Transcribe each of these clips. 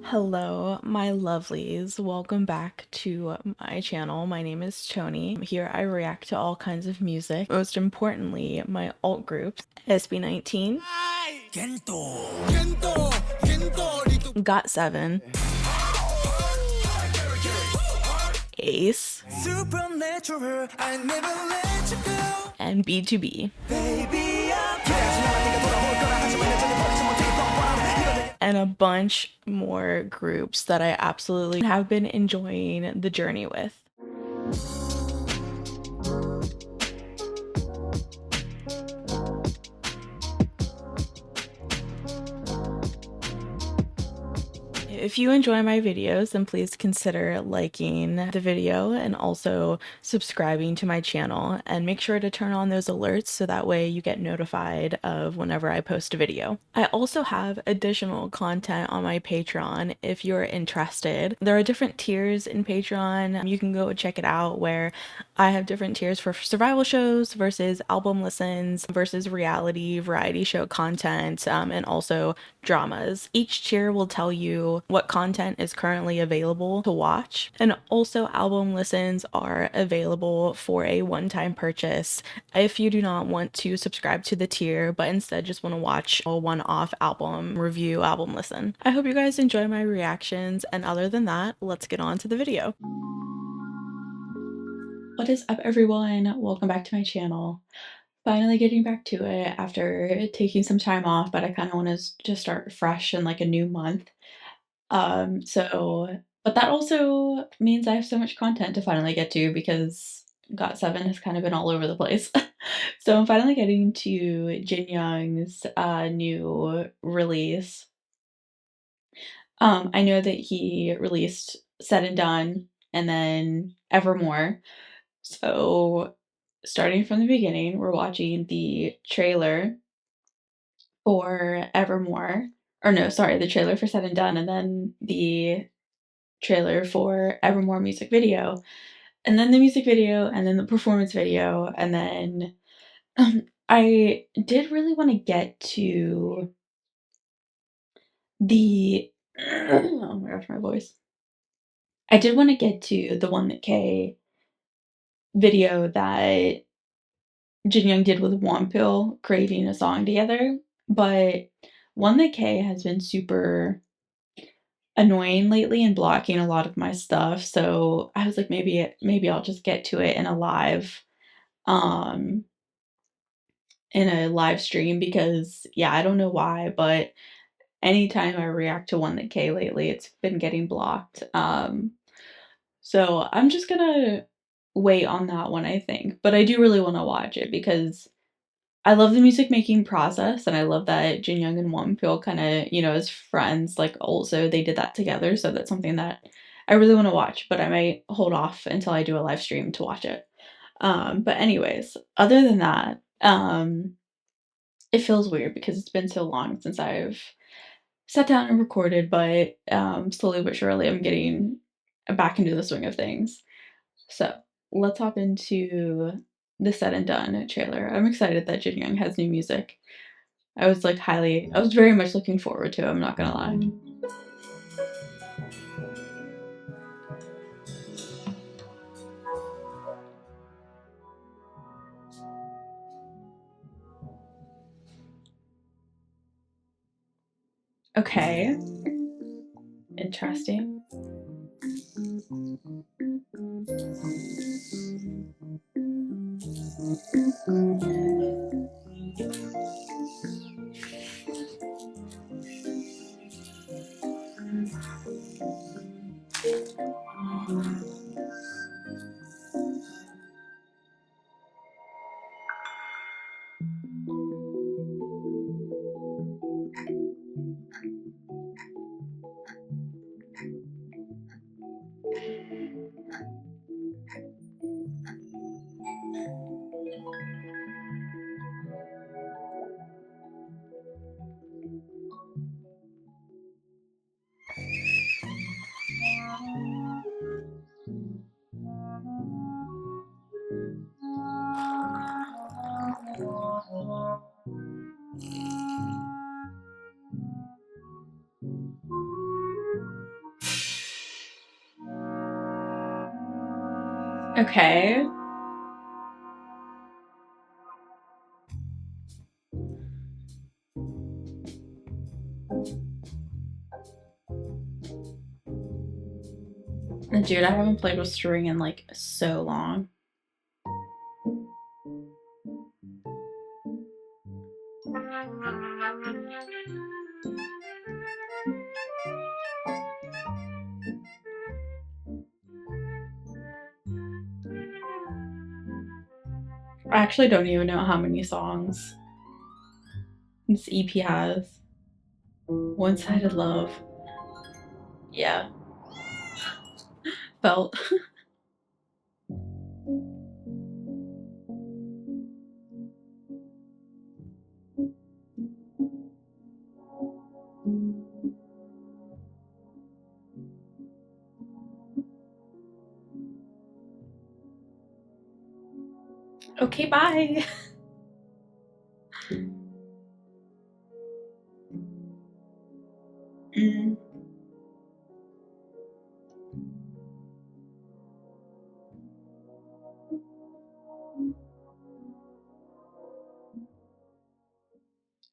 Hello, my lovelies. Welcome back to my channel. My name is Tony. Here I react to all kinds of music, most importantly, my alt groups, SB19, GOT7, Ace, and B2B. And a bunch more groups that I absolutely have been enjoying the journey with. If you enjoy my videos, then please consider liking the video and also subscribing to my channel, and make sure to turn on those alerts so that way you get notified of whenever I post a video. I also have additional content on my Patreon if you're interested. There are different tiers in Patreon. You can go check it out, where I have different tiers for survival shows versus album listens versus reality variety show content, and also dramas. Each tier will tell you what content is currently available to watch, and also album listens are available for a one-time purchase if you do not want to subscribe to the tier but instead just want to watch a one-off album review, album listen. I hope you guys enjoy my reactions, and other than that, let's get on to the video. What is up, everyone? Welcome back to my channel. Finally getting back to it after taking some time off, but I kind of want to just start fresh in like a new month. But that also means I have so much content to finally get to because GOT7 has kind of been all over the place. So I'm finally getting to Jinyoung's new release. I know that he released Said and Done and then Evermore. So starting from the beginning, we're watching the trailer for Evermore. Or no, sorry, the trailer for Said and Done, and then the trailer for Evermore music video, and then the music video, and then the performance video, and then I did really want to get to the oh my gosh, my voice. I did want to get to the 1K video that Jinyoung did with Wonpil creating a song together, but 1K has been super annoying lately and blocking a lot of my stuff, so I was like, maybe I'll just get to it um in a live stream, because yeah, I don't know why, but anytime I react to 1K lately, it's been getting blocked. So I'm just gonna wait on that one, I think, but I do really want to watch it because I love the music making process, and I love that Jinyoung and Wonpil kind of, as friends, like also they did that together. So that's something that I really want to watch, but I might hold off until I do a live stream to watch it. But anyways, other than that, it feels weird because it's been so long since I've sat down and recorded, but slowly but surely I'm getting back into the swing of things. So let's hop into the Said and Done trailer. I'm excited that Jinyoung has new music. I was very much looking forward to it, I'm not gonna lie. Okay, interesting. Okay. Dude, I haven't played with string in like so long. I actually don't even know how many songs this EP has. One-sided love. Yeah. Felt. Okay, bye. Mm.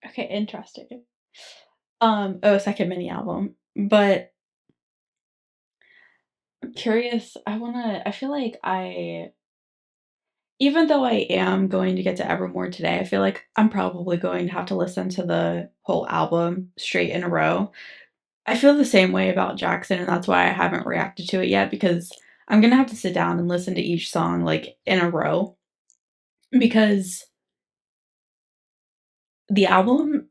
Okay, interesting. Oh, second mini album. But I'm curious, I feel like even though I am going to get to Evermore today, I feel like I'm probably going to have to listen to the whole album straight in a row. I feel the same way about Jackson, and that's why I haven't reacted to it yet, because I'm gonna have to sit down and listen to each song like in a row, because the album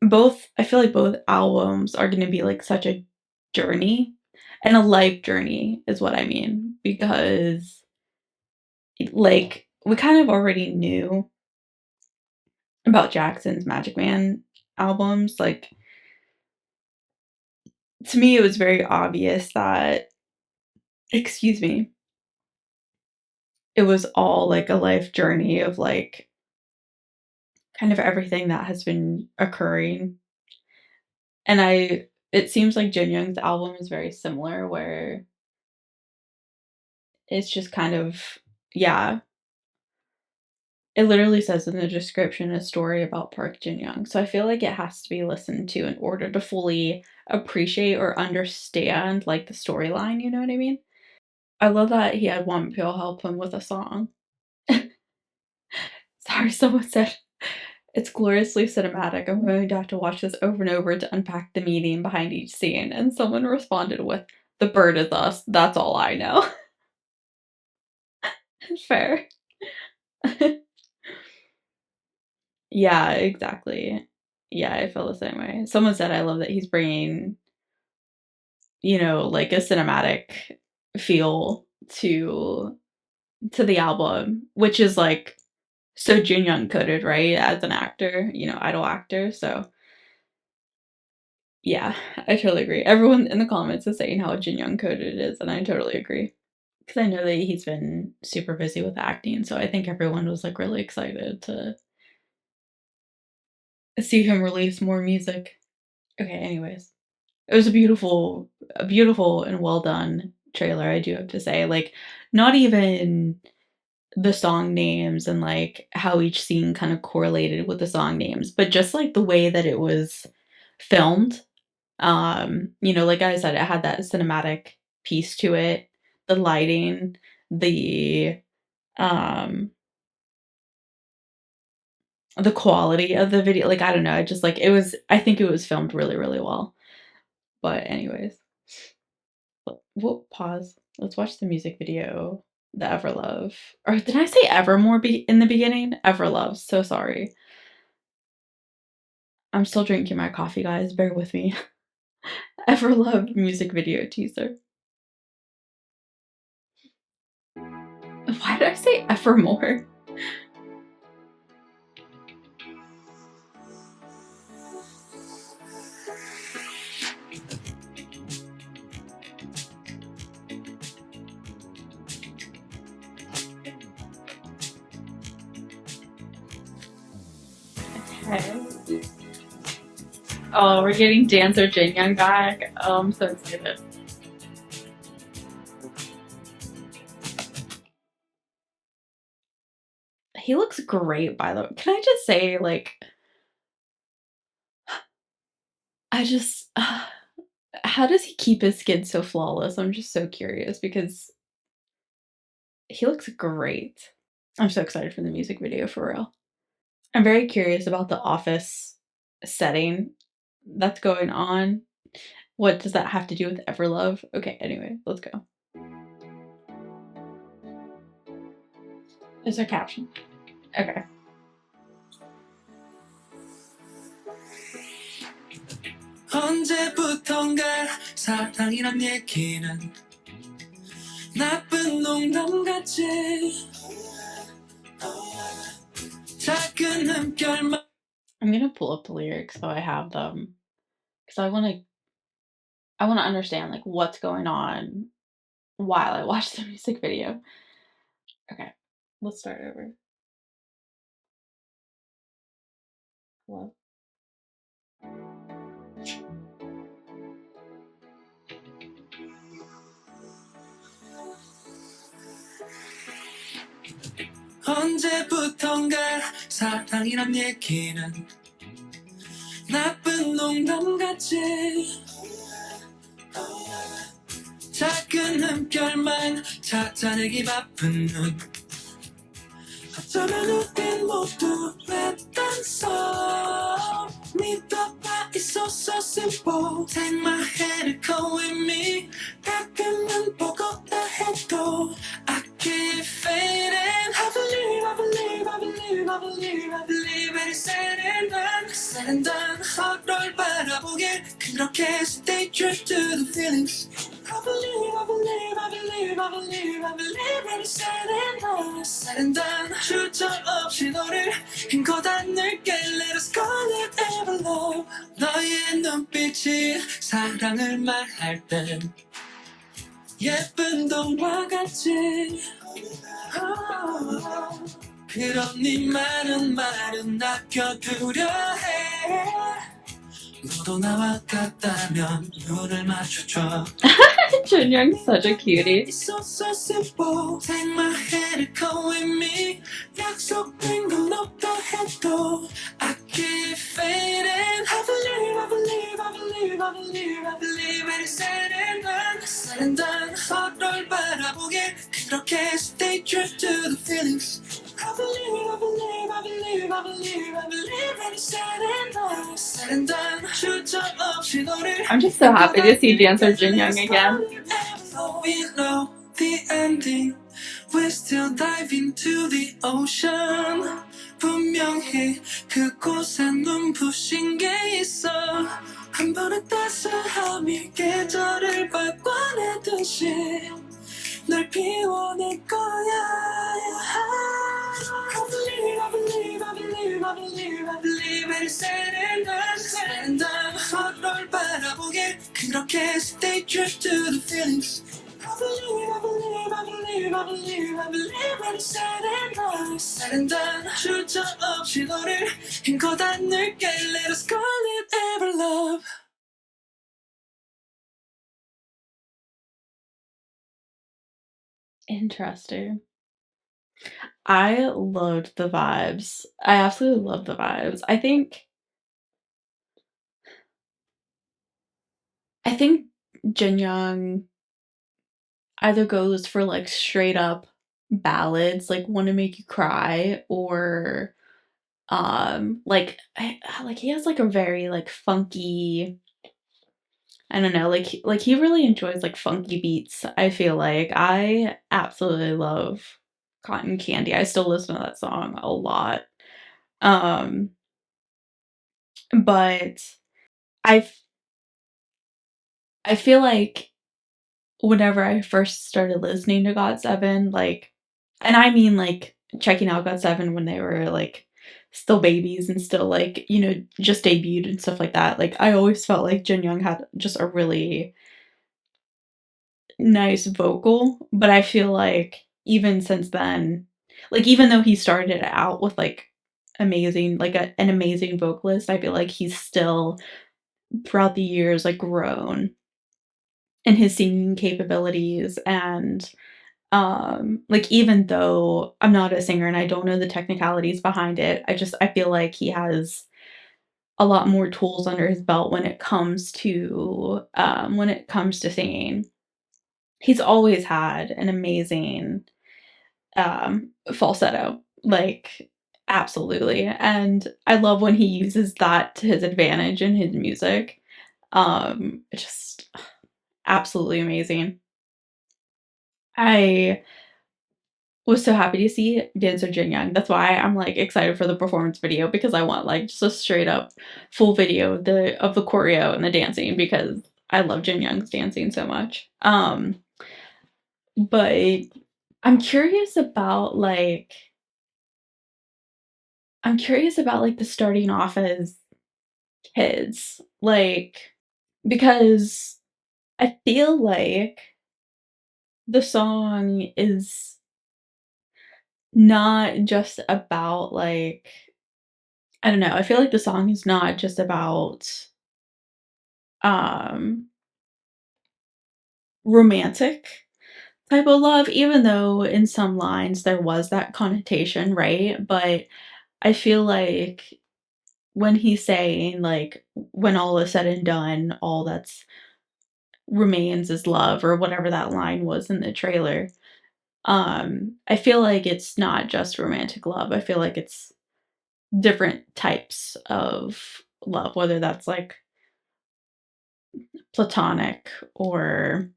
both I feel like both albums are gonna be like such a journey, and a life journey is what I mean, because like we kind of already knew about Jackson's Magic Man albums. Like, to me, it was very obvious that, excuse me, it was all like a life journey of like kind of everything that has been occurring. And it seems like Jinyoung's album is very similar, where it's just kind of, yeah, it literally says in the description a story about Park Jinyoung. So I feel like it has to be listened to in order to fully appreciate or understand like the storyline, you know what I mean? I love that he had Wonpil help him with a song. Sorry, someone said it's gloriously cinematic. I'm going to have to watch this over and over to unpack the meaning behind each scene. And someone responded with, "The bird is us. That's all I know." Fair. Yeah, exactly. Yeah, I feel the same way. Someone said, I love that he's bringing, like a cinematic feel to the album, which is like so Jinyoung coded, right? As an actor, idol actor. So yeah, I totally agree. Everyone in the comments is saying how Jinyoung coded it is, and I totally agree. Because I know that he's been super busy with acting, so I think everyone was like really excited to see him release more music. Okay, anyways. It was a beautiful and well done trailer, I do have to say. Like, not even the song names and like how each scene kind of correlated with the song names, but just like the way that it was filmed. Like I said, it had that cinematic piece to it, the lighting, um the quality of the video. Like, I don't know, I just like I think it was filmed really, really well. But anyways, we'll pause. Let's watch the music video, the Everlove. Or did I say Evermore in the beginning? Everlove. So sorry. I'm still drinking my coffee, guys. Bear with me. Everlove music video teaser. Why did I say Evermore? Okay. Oh, we're getting dancer Jinyoung back. Oh, I'm so excited. He looks great, by the way. Can I just say, like, I just how does he keep his skin so flawless? I'm just so curious because he looks great. I'm so excited for the music video, for real. I'm very curious about the office setting that's going on. What does that have to do with Everlove? Okay, anyway, let's go. Is there caption? Okay. 언제부턴가 사랑이란 얘기는 나쁜 농담 같지 작은 흠결만 I'm gonna pull up the lyrics so I have them because I want to understand like what's going on while I watch the music video. Okay, let's start over. Hello. 언제부턴가 사랑이란 얘기는 나쁜 농담 같지 작은 흠결만 찾아내기 바쁜 눈 어쩌면 우린 모두 랩단 썸 믿어봐 it's so simple take my hand and come with me 가끔은 보고다 해도 I keep fading I believe I believe I believe I believe I believe it is said and done 서로를 바라보길 그렇게 stay true to the feelings I believe I believe I believe I believe I believe it is said and done 주저 없이 너를 힘껏 안을게 Let us call it Everlove 너의 눈빛이 사랑을 말할 땐 예쁜 동화 같지 그런 네 많은 말은 아껴두려 해 너도 나와 같다면 눈을 맞춰줘 Jinyoung's such a cutie. It's so simple. Take my hand and come with me. 약속된 건 없다 해도 I keep fading. I believe, I believe, I believe, I believe, I believe it is said and done. 서로를 바라보길 그렇게 stay true to the feelings. I believe, I believe, I believe, I believe, I believe it is said and done. 주저 없이 너를 I'm just so happy to see dancer Jinyoung again. We know the ending. We still dive into the ocean. 분명히 그곳에 눈부신 게 있어. 한 번의 따스함이 계절을 바꿔내듯이 널 피워낼 거야. I believe, I believe, I believe, I believe, I believe it is said and done. 서로를 바라보길 그렇게 stay true to the feelings. I believe, I believe, I believe, I believe, I believe it is said and done. 주저 없이 너를 힘껏 안을게 Let us call it Everlove. Interesting. I loved the vibes. I absolutely love the vibes. I think Jinyoung either goes for like straight up ballads, like "Wanna Make You Cry," or like he has like a very like funky. I don't know, like he really enjoys like funky beats. I feel like I absolutely love Cotton Candy. I still listen to that song a lot. Um, but I I feel like whenever I first started listening to GOT7, like, and I mean like checking out GOT7 when they were like still babies and still like, you know, just debuted and stuff like that. Like, I always felt like Jinyoung had just a really nice vocal, but I feel like even since then, like, even though he started out with like amazing, like an amazing vocalist, I feel like he's still throughout the years like grown in his singing capabilities and Like, even though I'm not a singer and I don't know the technicalities behind it, I feel like he has a lot more tools under his belt when it comes to singing. He's always had an amazing, falsetto, like, absolutely, and I love when he uses that to his advantage in his music. It's just absolutely amazing. I was so happy to see dancer Jinyoung. That's why I'm, like, excited for the performance video because I want, like, just a straight up full video of the choreo and the dancing because I love Jinyoung's dancing so much. But I'm curious about, like the starting off as kids, like, because I feel like the song is not just about, like I don't know, I feel like the song is not just about, um, romantic type of love, even though in some lines there was that connotation, right? But I feel like when he's saying, like, "When all is said and done, all that's remains is love," or whatever that line was in the trailer, I feel like it's not just romantic love, I feel like it's different types of love, whether that's, like, platonic or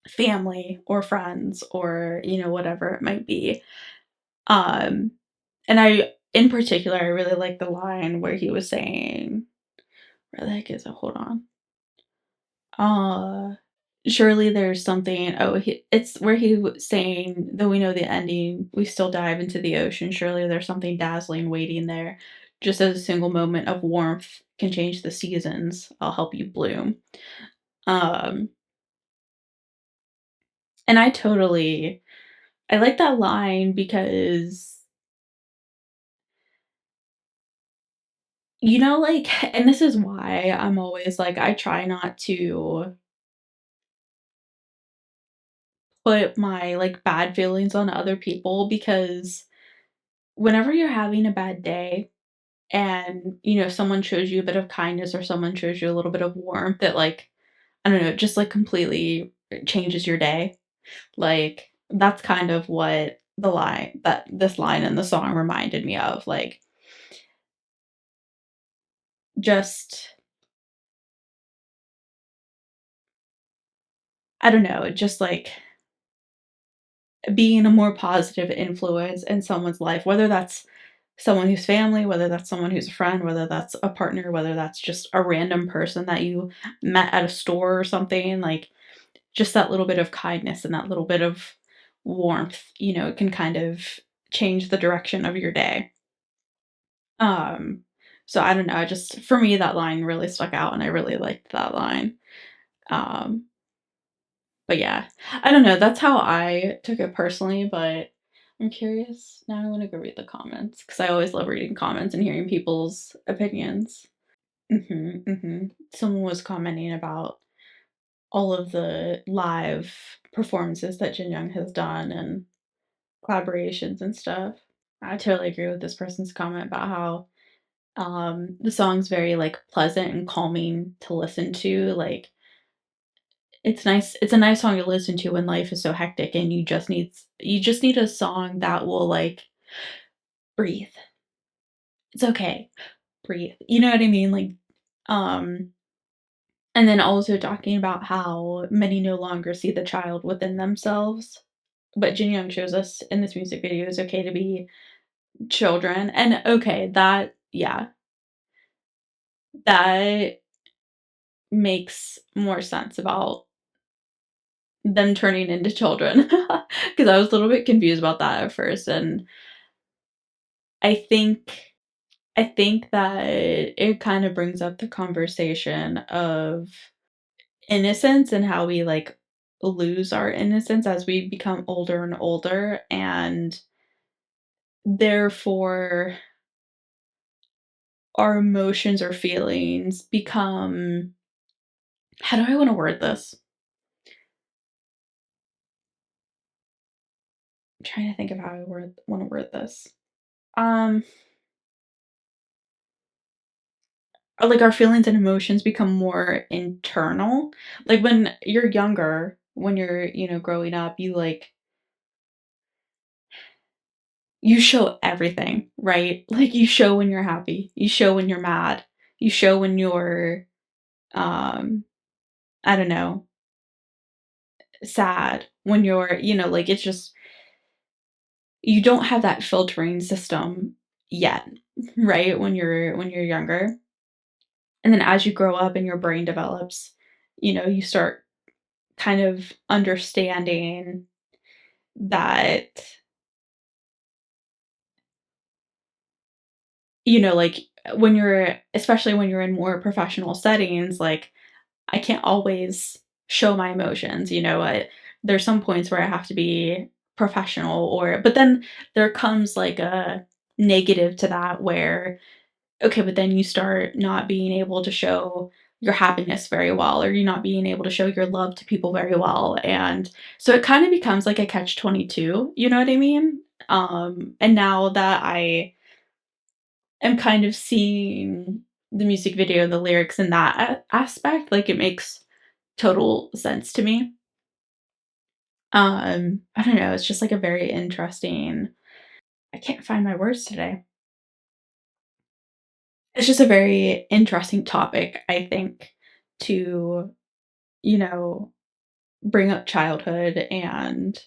family or friends or, whatever it might be. Um, and in particular, I really like the line where he was saying where the heck is it? Hold on. Uh, Surely there's something it's where he was saying, "Though we know the ending, we still dive into the ocean. Surely there's something dazzling waiting there. Just as a single moment of warmth can change the seasons, I'll help you bloom." Um, and I like that line because, like and this is why I'm always like, I try not to put my, like, bad feelings on other people because whenever you're having a bad day and, someone shows you a bit of kindness or someone shows you a little bit of warmth that, like, I don't know, just, like, completely changes your day. Like, that's kind of what this line in the song reminded me of, like, just I don't know, just, like, being a more positive influence in someone's life, whether that's someone who's family, whether that's someone who's a friend, whether that's a partner, whether that's just a random person that you met at a store or something, like, just that little bit of kindness and that little bit of warmth, can kind of change the direction of your day. Um, so I don't know, I just for me, that line really stuck out, and I really liked that line. Um, but yeah, I don't know, that's how I took it personally, but I'm curious now I wanna go read the comments because I always love reading comments and hearing people's opinions. Mhm, mhm. Someone was commenting about all of the live performances that Jinyoung has done and collaborations and stuff. I totally agree with this person's comment about how, the song's very, like, pleasant and calming to listen to, like, it's a nice song to listen to when life is so hectic and you just need a song that will, like, breathe. It's okay. Breathe. You know what I mean? Like, um and then also talking about how many no longer see the child within themselves, but Jin Young shows us in this music video it's okay to be children, and okay, that makes more sense about them turning into children, because I was a little bit confused about that at first, and I think I think that it kind of brings up the conversation of innocence and how we, like, lose our innocence as we become older and older, and therefore our emotions or feelings become how do I wanna word this? trying to think of how I want to word this. Um, like our feelings and emotions become more internal. Like when you're younger, when you're, growing up, you show everything, right? Like you show when you're happy, you show when you're mad, you show when you're um I don't know, sad, when you're, like it's just you don't have that filtering system yet, right? When you're younger. And then as you grow up and your brain develops, you start kind of understanding that, like when you're especially when you're in more professional settings, like I can't always show my emotions, there's some points where I have to be professional but then there comes like a negative to that where okay, but then you start not being able to show your happiness very well, or you're not being able to show your love to people very well. And so it kind of becomes like a catch 22, you know what I mean? And now that I am kind of seeing the music video and the lyrics in that aspect, like it makes total sense to me. I don't know, it's just like a very interesting, I can't find my words today. It's just a very interesting topic, I think, to, you know, bring up childhood and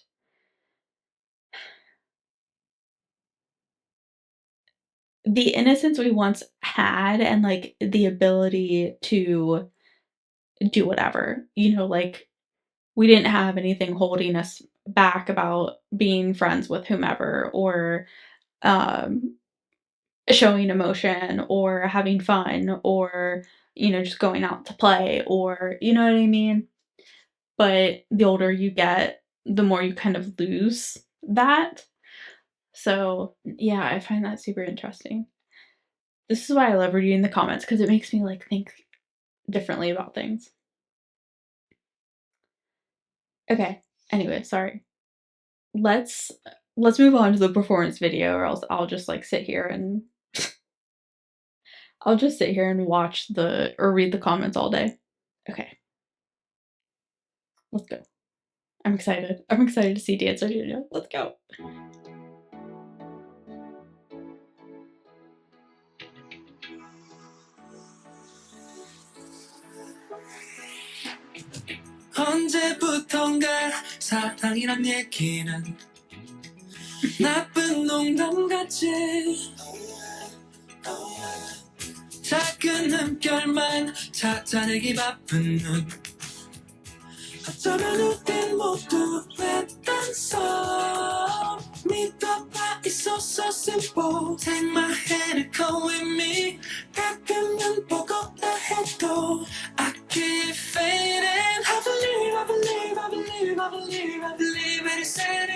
the innocence we once had and like the ability to do whatever, like we didn't have anything holding us back about being friends with whomever or um showing emotion or having fun or just going out to play or you know what I mean. But the older you get, the more you kind of lose that. So yeah, I find that super interesting. This is why I love reading the comments because it makes me like think differently about things. Okay, anyway, sorry. let's let's move on to the performance video or else I'll just sit here and watch the or read the comments all day. Okay, let's go. I'm excited to see Dancer Junior. Let's go. 언제부턴가 사랑이란 얘기는 나쁜 농담 같지 작은 흠결만 찾아내기 바쁜 눈 어쩌면 우린 모두 랬단서 믿어봐 it's so so simple take my hand and come with me 가끔은 보고다 해도 I keep fading I believe I believe I believe I believe I believe it is said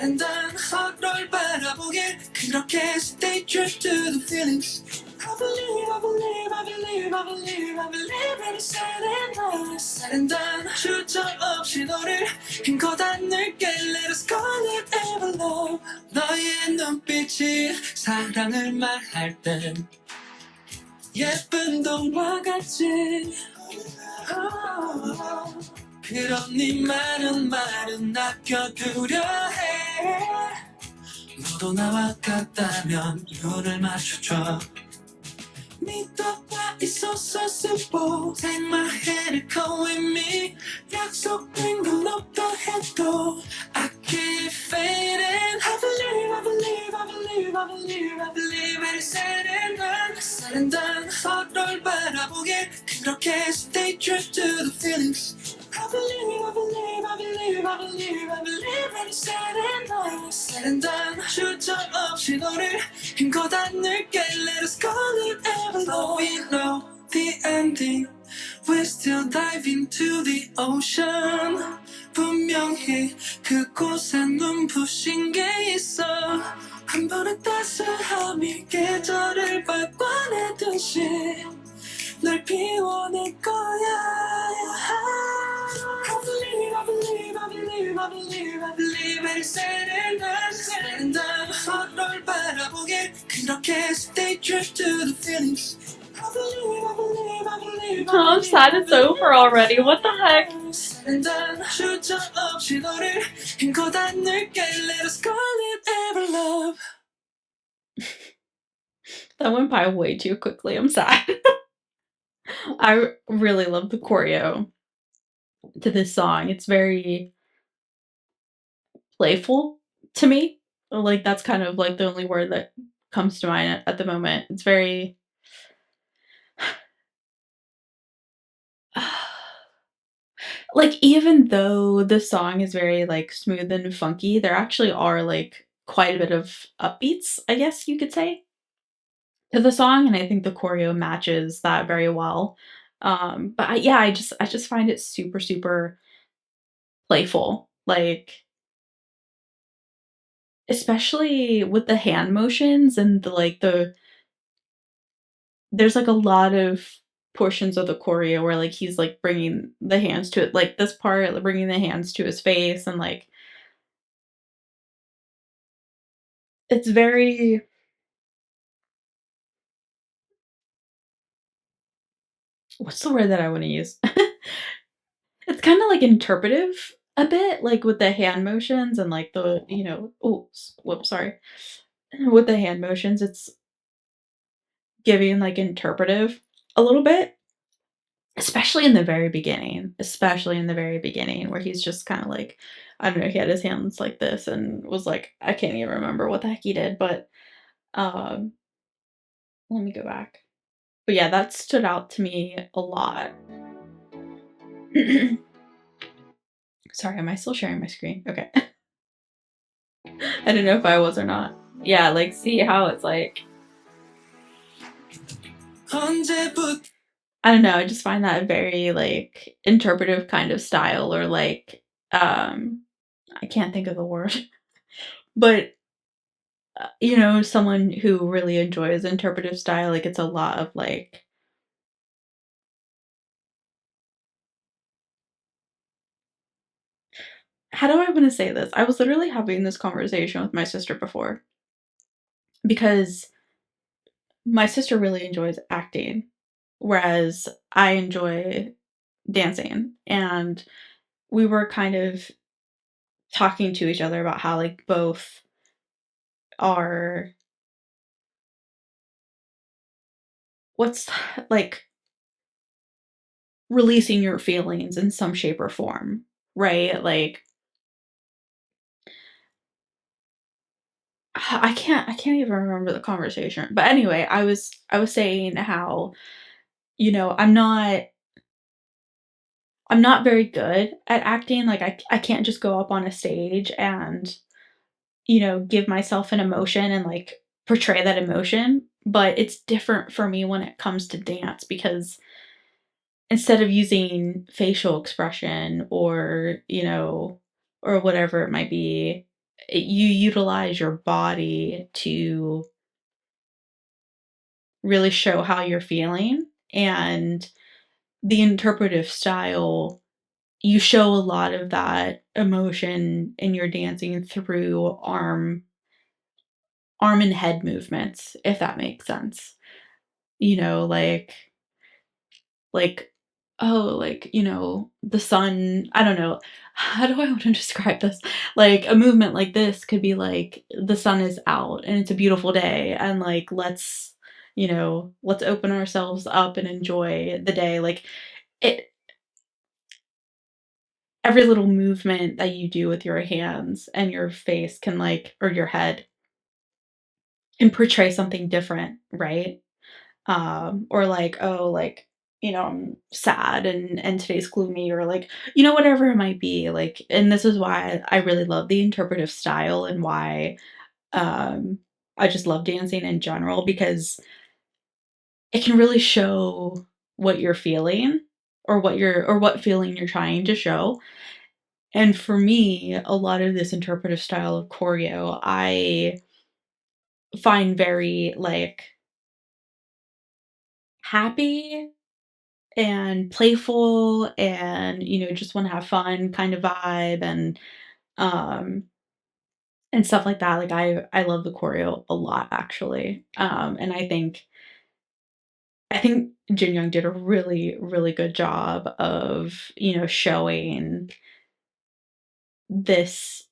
and done 서로를 바라보길 그렇게 stay true to the feelings I believe, I believe, I believe, I believe, I believe it is said and done 주저 없이 너를 힘껏 안을게 Let us call it Everlove 너의 눈빛이 사랑을 말할 땐 예쁜 동화 같지 그런 네 많은 말은 아껴두려 해 너도 나와 같다면 눈을 맞춰줘 믿어봐 it's so so simple Take my hand and come with me 약속된 건 없다 해도 I keep fading I believe I believe I believe I believe I believe it is said and done 서로를 바라보길 그렇게 stay true to the feelings I believe I believe I believe I believe I believe it is said and done 주저 없이 너를 힘껏 안을게 Let us call it Everlove We know the ending We still dive into the ocean 분명히 그곳에 눈부신 게 있어 한 번의 따스함이 계절을 바꿔내듯이 널 피워낼 거야 I believe, I believe, I believe, I believe it is said and done. 서로를 바라보게 그렇게 stay true to the feelings. I believe, I believe, I believe. Oh, I'm sad it's over already. What the heck? And done. 주저 없이 너를 힘껏 안을게. Let us call it Everlove. That went by way too quickly. I'm sad. I really love the choreo to this song. It's very playful to me. Like, that's kind of like the only word that comes to mind at the moment. It's very like, even though the song is very like smooth and funky, there actually are like quite a bit of upbeats, I guess you could say, to the song, and I think the choreo matches that very well. Yeah, I just find it super super playful. Like, especially with the hand motions and the there's, like, a lot of portions of the choreo where, like, he's, like, bringing the hands to it like, this part, like, bringing the hands to his face and, like, it's very what's the word that I wanna use? It's kinda, like, interpretive a bit, like, with the hand motions and, like, the whoops, sorry. With the hand motions, it's giving, like, interpretive a little bit. Especially in the very beginning where he's just kinda like I don't know, he had his hands like this and was like I can't even remember what the heck he did, but, um, let me go back. But yeah, that stood out to me a lot. Sorry, am I still sharing my screen? Okay. I didn't know if I was or not. Yeah, like, see how it's like I don't know, I just find that a very, like, interpretive kind of style or, like, I can't think of the word, but someone who really enjoys interpretive style, like, it's a lot of, like how do I wanna say this? I was literally having this conversation with my sister before because my sister really enjoys acting, whereas I enjoy dancing, and we were kind of talking to each other about how, like, both are what's like, releasing your feelings in some shape or form, right? Like, I can't even remember the conversation. But anyway, I was saying how, I'm not very good at acting. Like, I can't just go up on a stage and, give myself an emotion and like portray that emotion. But it's different for me when it comes to dance because instead of using facial expression or whatever it might be, you utilize your body to really show how you're feeling. And the interpretive style, you show a lot of that emotion in your dancing through arm and head movements, if that makes sense. You know, like, oh, like, the sun I don't know. How do I want to describe this? Like, a movement like this could be like, the sun is out and it's a beautiful day, and, like, let's open ourselves up and enjoy the day. Like, it every little movement that you do with your hands and your face can, like or your head, can portray something different, right? Or like, oh, like, I'm sad and today's gloomy or like, whatever it might be. Like, and this is why I really love the interpretive style and why um I just love dancing in general because it can really show what you're feeling or what feeling you're trying to show. And for me, a lot of this interpretive style of choreo, I find very like happy and playful and, just wanna have fun kind of vibe, and Um, and stuff like that. Like I love the choreo a lot actually. And I think Jinyoung did a really, really good job of, showing this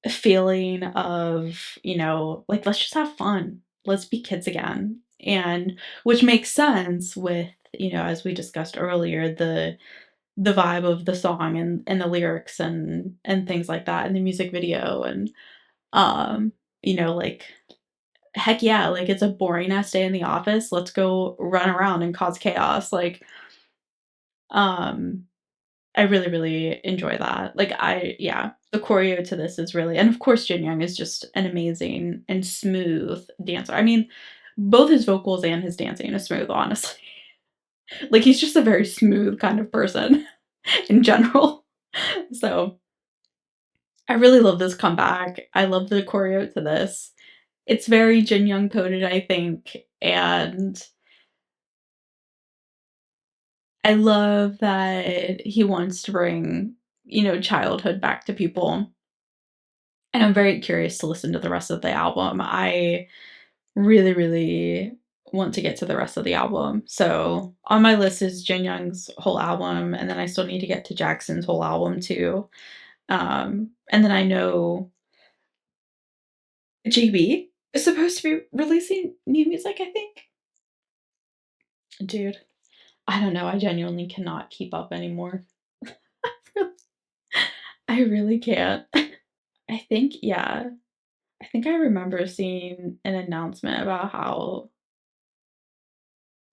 feeling of, like, let's just have fun. Let's be kids again. And which makes sense with, as we discussed earlier, the vibe of the song and the lyrics and things like that and the music video and um, like heck yeah, like it's a boring ass day in the office. Let's go run around and cause chaos. Like, um, I really, really enjoy that. Like yeah, the choreo to this is really, and of course Jin Young is just an amazing and smooth dancer. I mean, both his vocals and his dancing is smooth, honestly. Like he's just a very smooth kind of person in general. So I really love this comeback. I love the choreo to this. It's very Jin Young coded, I think, and I love that he wants to bring, childhood back to people. And I'm very curious to listen to the rest of the album. I really, really want to get to the rest of the album. So on my list is Jin Young's whole album, and then I still need to get to Jackson's whole album too. And then I know JB is supposed to be releasing new music, I think. Dude, I don't know. I genuinely cannot keep up anymore. I really can't. I think, yeah. I think I remember seeing an announcement about how,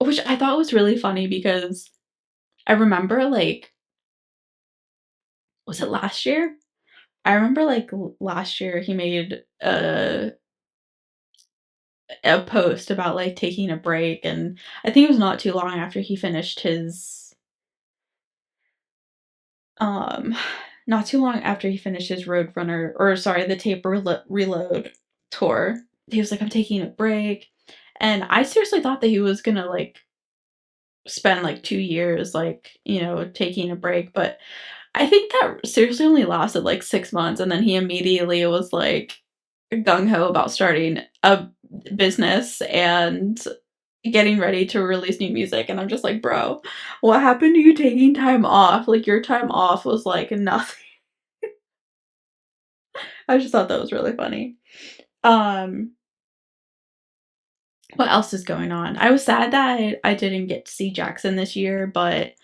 which I thought was really funny because I remember, like, was it last year? I remember, like, last year he made a post about, like, taking a break, and I think it was not too long after he finished his, um, not too long after he finished his Roadrunner, or sorry, the Tape Reload tour. He was like, "I'm taking a break," and I seriously thought that he was gonna, like, spend, like, 2 years, like, taking a break, but I think that seriously only lasted, like, 6 months, and then he immediately was, like, gung ho about starting a business and getting ready to release new music, and I'm just like, "Bro, what happened to you taking time off? Like, your time off was, like, nothing." I just thought that was really funny. Um, what else is going on? I was sad that I didn't get to see Jackson this year, but,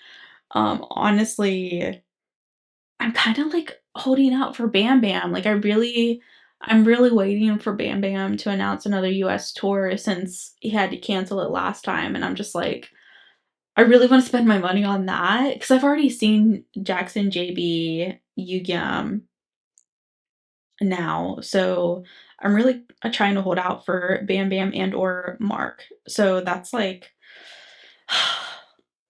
honestly, I'm kinda, like, holding out for Bam Bam. Like, I'm really waiting for Bam Bam to announce another US tour since he had to cancel it last time, and I'm just like, I really wanna spend my money on that because 'cause I've already seen Jackson, JB, Yugyeom now, so I'm really, trying to hold out for Bam Bam and or Mark. So that's, like,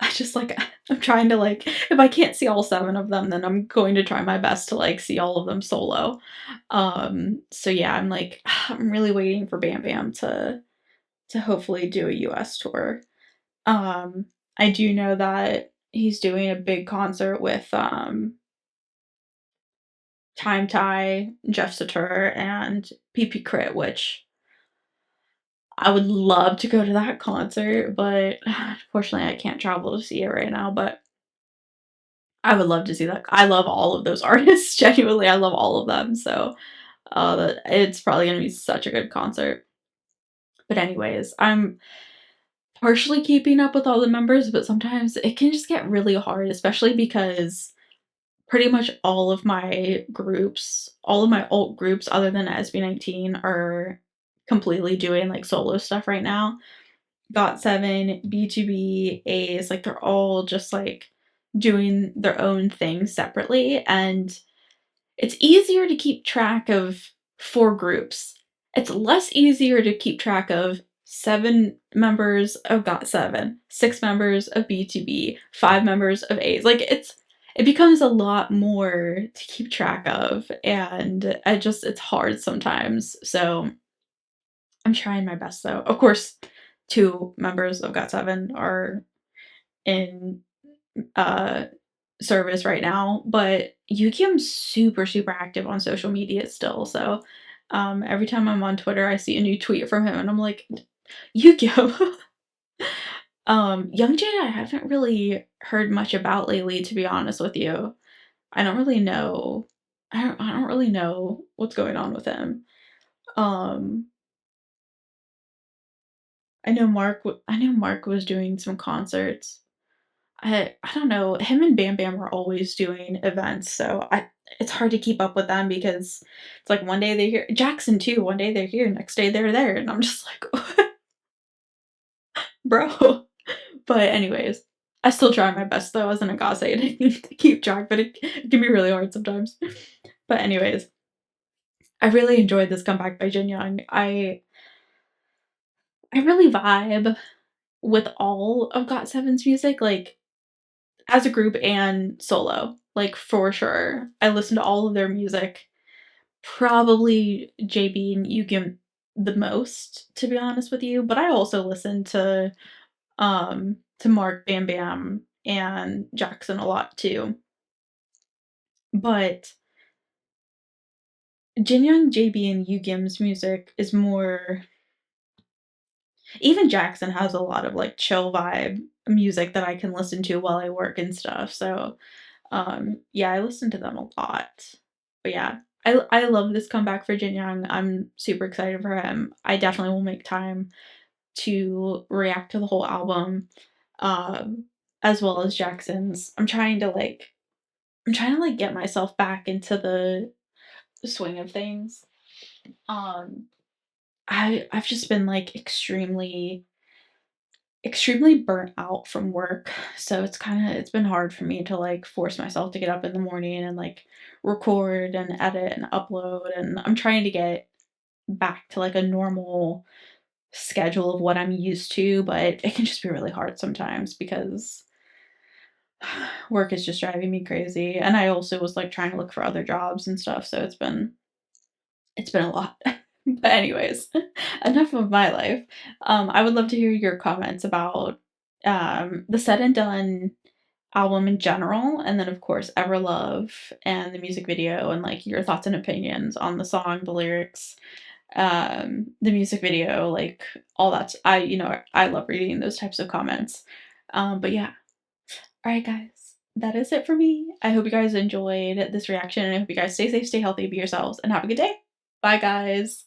I just, like, I'm trying to, like, if I can't see all 7 of them, then I'm going to try my best to, like, see all of them solo. So yeah, I'm, like, I'm really waiting for Bam Bam to hopefully do a US tour. Um, I do know that he's doing a big concert with, Time Tai, Jeff Satur, and PP Crit, which I would love to go to that concert, but unfortunately I can't travel to see it right now, but I would love to see that. I love all of those artists. Genuinely, I love all of them. So, it's probably gonna be such a good concert. But anyways, I'm partially keeping up with all the members, but sometimes it can just get really hard, especially because pretty much all of my alt groups other than SB19 are completely doing like solo stuff right now. GOT7, B2B, A's, like they're all just like doing their own thing separately. And it's easier to keep track of 4 groups. It's less easier to keep track of 7 members of GOT7, 6 members of B2B, 5 members of A's. Like it becomes a lot more to keep track of and it's hard sometimes. So I'm trying my best though. Of course, 2 members of GOT7 are in uh service right now, but Yuki's super, super active on social media still, so, every time I'm on Twitter, I see a new tweet from him, and I'm like, Yuki. Youngjae, I haven't really heard much about lately, to be honest with you. I don't really know. I don't really know what's going on with him. Um, I know Mark was doing some concerts. I don't know. Him and Bam Bam are always doing events, so I it's hard to keep up with them because it's like one day they're here. Jackson too. One day they're here, next day they're there, and I'm just like, bro. But anyways, I still try my best though as an Agase to keep track, but it can be really hard sometimes. But anyways, I really enjoyed this comeback by Jinyoung. I really vibe with all of GOT7's music, like as a group and solo, like for sure. I listen to all of their music. Probably JB and Yugim the most, to be honest with you, but I also listen to Mark, Bam Bam, and Jackson a lot too. But Jinyoung, JB, and Yugim's music is more. Even Jackson has a lot of like chill vibe music that I can listen to while I work and stuff. So yeah, I listen to them a lot. But yeah, I love this comeback for Jinyoung. I'm super excited for him. I definitely will make time to react to the whole album, um, as well as Jackson's. I'm trying to like get myself back into the swing of things. Um, I've just been like extremely burnt out from work. So it's been hard for me to like force myself to get up in the morning and like record and edit and upload. And I'm trying to get back to like a normal schedule of what I'm used to, but it can just be really hard sometimes because work is just driving me crazy. And I also was like trying to look for other jobs and stuff. So it's been a lot. But anyways, enough of my life. I would love to hear your comments about the Said and Done album in general, and then of course Everlove and the music video, and like your thoughts and opinions on the song, the lyrics, the music video, like all that. I love reading those types of comments. But yeah, all right, guys. That is it for me. I hope you guys enjoyed this reaction, and I hope you guys stay safe, stay healthy, be yourselves, and have a good day. Bye, guys.